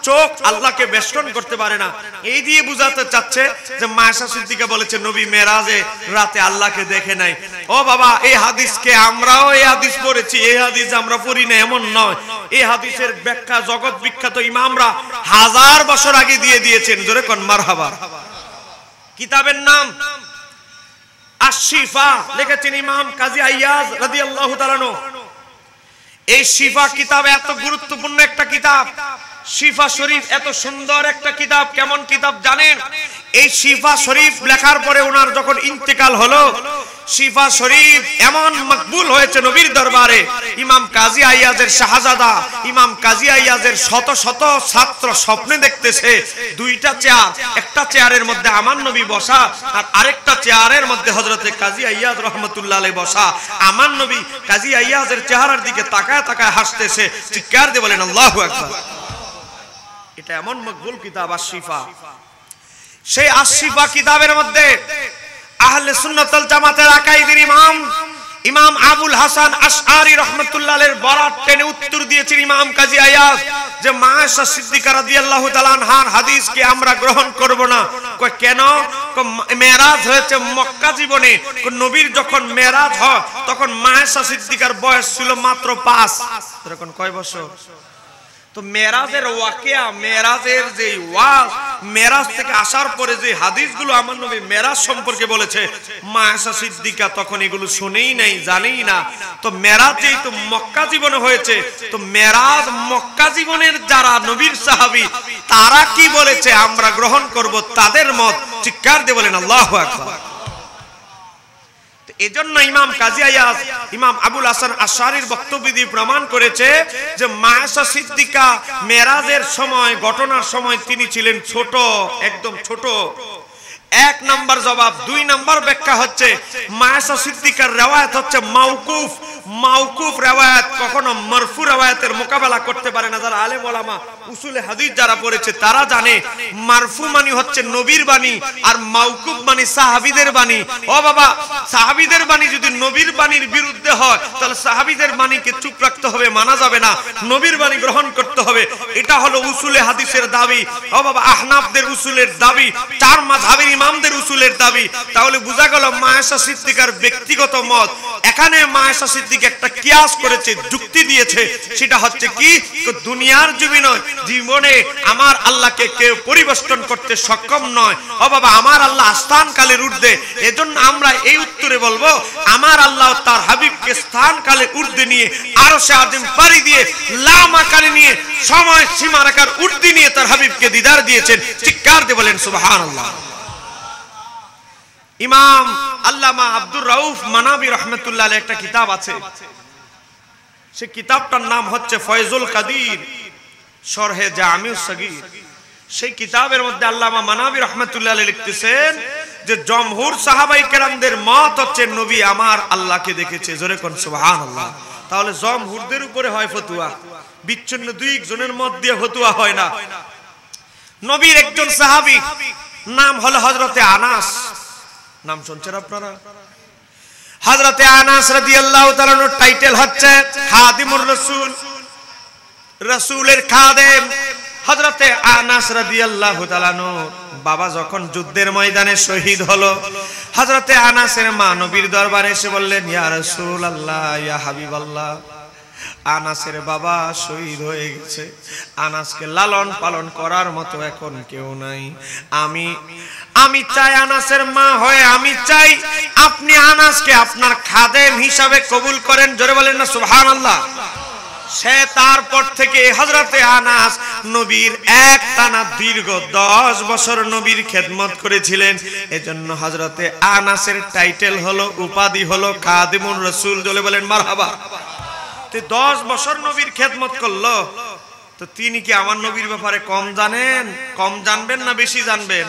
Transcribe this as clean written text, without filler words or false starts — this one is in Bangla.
চোখ আল্লাহকে বেষ্টন করতে পারে না। এই দিয়ে বুঝাতে চাচ্ছে যে মা আয়েশা সিদ্দিকা বলেছে নবী মেরাজে রাতে আল্লাহকে দেখে নাই। ও বাবা, এই হাদিসকে আমরাও এই হাদিস পড়েছি, এই হাদিস আমরা পড়ি না এমন নয়। এই হাদিসের ব্যাখ্যা জগৎ বিখ্যাত ইমামরা 1000 বছর আগে দিয়ে দিয়েছেন। জোরে কোন মারহাবা। কিতাবের নাম আশ-শিফা, লিখেছেন ইমাম কাজী আইয়াজ রাদিয়াল্লাহু তাআলা আনহু। এই শিফা কিতাব এত গুরুত্বপূর্ণ একটা কিতাব। শিফা শরীফ এত সুন্দর একটা কিতাব। কেমন কিতাব জানেন? এই শিফা শরীফ লেখার পরে ওনার যখন ইন্তেকাল হলো, শিফা শরীফ এমন মকবুল হয়েছে নবীর দরবারে। ইমাম কাজী আইয়াজের শাহজাদা ইমাম কাজী আইয়াজের শত শত ছাত্র স্বপ্নে দেখতেছে দুইটা চেয়ার, একটা চেয়ারের মধ্যে আমার নবী বসা আর আরেকটা চেয়ারের মধ্যে হযরতে কাজী আইয়াজ রাহমাতুল্লাহ আলাইহি বসা। আমার নবী কাজী আইয়াজের চেহারার দিকে তাকায় তাকায় হাসতেছে। চিৎকার দিয়ে বলেন আল্লাহু আকবার। এটা এমন মকবুল কিতাব আশ-শিফা। সেই আশ-শিফা কিতাবের মধ্যে আহলে সুন্নাত ওয়াল জামাতের আকাইদের ইমাম আবুল হাসান আশআরী রাহমাতুল্লাহ আলাইহির বরাত টেনে উত্তর দিয়েছেন ইমাম কাজী আইয়াজ যে মা আয়েশা সিদ্দিকা রাদিয়াল্লাহু তাআলা আনহার হাদিসকে আমরা গ্রহণ করব না। কয় কেন? মেরাজ হয়েছে মক্কা জীবনে। নবীর যখন মেরাজ হয় তখন মা আয়েশা সিদ্দিকার বয়স ছিল মাত্র 5। তখন কয় বছর? তো মেরাজের ওয়াকিয়া, মেরাজের যে ওয়াজ, মেরাজ থেকে আসার পরে যে হাদিসগুলো আমার নবী মেরাজ সম্পর্কে বলেছে, মা আয়েশা সিদ্দিকা তখন এগুলো শুনেই নাই, জানেই না। তো মেরাজ যেই তো মক্কা জীবনে হয়েছে, তো মেরাজ মক্কা জীবনের যারা নবীর সাহাবী তারা কি বলেছে আমরা গ্রহণ করব তাদের মত। চিৎকার দিয়ে বলেন আল্লাহু আকবার। এজন্য ইমাম কাজী আইয়াজ ইমাম আবুল হাসান আশআরীর বক্তব্য দিয়ে প্রমাণ করেছে যে মা আয়েশা সিদ্দিকা মেরাজের সময়, ঘটনার সময় তিনি ছিলেন ছোট, একদম ছোট। 1 নাম্বার জবাব। 2 নাম্বার ব্যাখ্যা হচ্ছে মা আয়েশা সিদ্দিকার riwayat হচ্ছে মাওকুফ। মাওকুফ riwayat কখনো মারফু riwayatের মোকাবেলা করতে পারে না। যারা আলেম ওলামা উসুলে হাদিস যারা পড়েছে তারা জানে মারফু মানে হচ্ছে নবীর বাণী আর মাওকুফ মানে সাহাবীদের বাণী। ও বাবা, সাহাবীদের বাণী যদি নবীর বাণীর বিরুদ্ধে হয় তাহলে সাহাবীদের বাণীকে চুপ রাখতে হবে, মানা যাবে না। নবীর বাণী গ্রহণ করতে হবে। এটা হলো উসুলে হাদিসের দাবি। ও বাবা, আহনাফদের উসুলের দাবি, 4 মাযহাবের ইমামদের উসুলের দাবি। তাহলে বোঝা গেল মা আয়েশা সিদ্দিকার ব্যক্তিগত মত। এখানে মা আয়েশা সিদ্দিকা একটা কিয়াস করেছে, যুক্তি দিয়েছে। সেটা হচ্ছে কি, দুনিয়ার জীবনে আমার আল্লাহকে কেউ পরিবেষ্টন করতে সক্ষম নয়। ও বাবা, আমার আল্লাহ স্থান কালের ঊর্ধ্বে। এজন্য আমরা এই উত্তরে বলবো আমার আল্লাহ তার হাবিবকে স্থান কালের ঊর্ধ্বে নিয়ে আরশে আযম পাড়ি দিয়ে লামাকানে নিয়ে সময় সীমা রেখার ঊর্ধ্বে নিয়ে তার হাবিবকে দিদার দিয়েছেন। চিৎকার দিয়ে বলেন সুবহানাল্লাহ। ইমাম আল্লামা আব্দুর রাউফ মানাবী রাহমাতুল্লাহ আলাইহি একটা কিতাব আছে। সেই কিতাবটার নাম হচ্ছে ফয়জুল কাদির শরহে জামিউস সগীর। সেই কিতাবের মধ্যে আল্লামা মানাবী রাহমাতুল্লাহ আলাইহি লিখতেছেন যে জমহুর সাহাবায়ে কেরামদের মত হচ্ছে নবী আমার আল্লাহকে দেখেছে। জোরে কোন সুবহানাল্লাহ। তাহলে জমহুরদের উপরে হয় ফতোয়া, বিচ্ছিন্ন 2 জনের মত দিয়ে ফতোয়া হয় না। নবীর একজন সাহাবী নাম হলো হযরতে আনাস। নাম শুনছেন আপনারা? হযরতে আনাস রাদিয়াল্লাহু তাআলা এর টাইটেল হচ্ছে খাদিমুর রাসূল, রাসূলের খাদেম। হযরতে আনাস রাদিয়াল্লাহু তাআলা বাবা যখন যুদ্ধের ময়দানে শহীদ হলো, হযরতে আনাসের মা নবীর দরবারে এসে বললেন, ইয়া রাসূলুল্লাহ, ইয়া হাবিবাল্লাহ, আনাসের বাবা শহীদ হয়ে গেছে। আনাসকে লালন পালন করার মতো এখন কেউ নাই। আমি চাই আনাসের মা হয়ে আমি চাই আপনি আনাসকে আপনার খাদেম হিসাবে কবুল করেন। জোরে বলেন না সুবহানাল্লাহ। সে তারপর থেকে হযরতে আনাস নবীর একটানা দীর্ঘ 10 বছর নবীর খেদমত করেছিলেন। এজন্য হযরতে আনাসের টাইটেল হলো, উপাধি হলো খাদিমুর রাসূল। জোরে বলেন মারহাবা। 10 বছর নবীর খেদমত করলো, তো তিনি কি আমার নবীর ব্যাপারে কম জানেন? কম জানবেন না বেশি জানবেন?